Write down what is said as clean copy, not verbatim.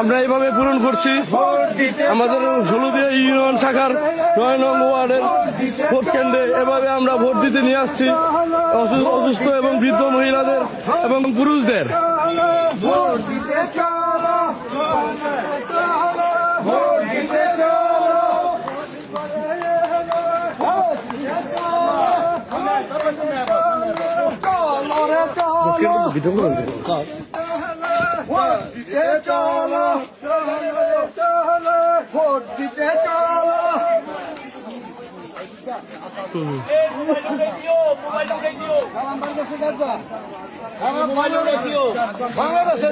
আমরা এইভাবে পূরণ করছি। আমাদের হলুদিয়া ইউনিয়ন শাখার ৯ নং ওয়ার্ডের ভোট কেন্দ্রে এভাবে আমরা ভোট দিতে নিয়ে আসছি অসুস্থ এবং বৃদ্ধ মহিলাদের এবং পুরুষদের। বাংলাদেশে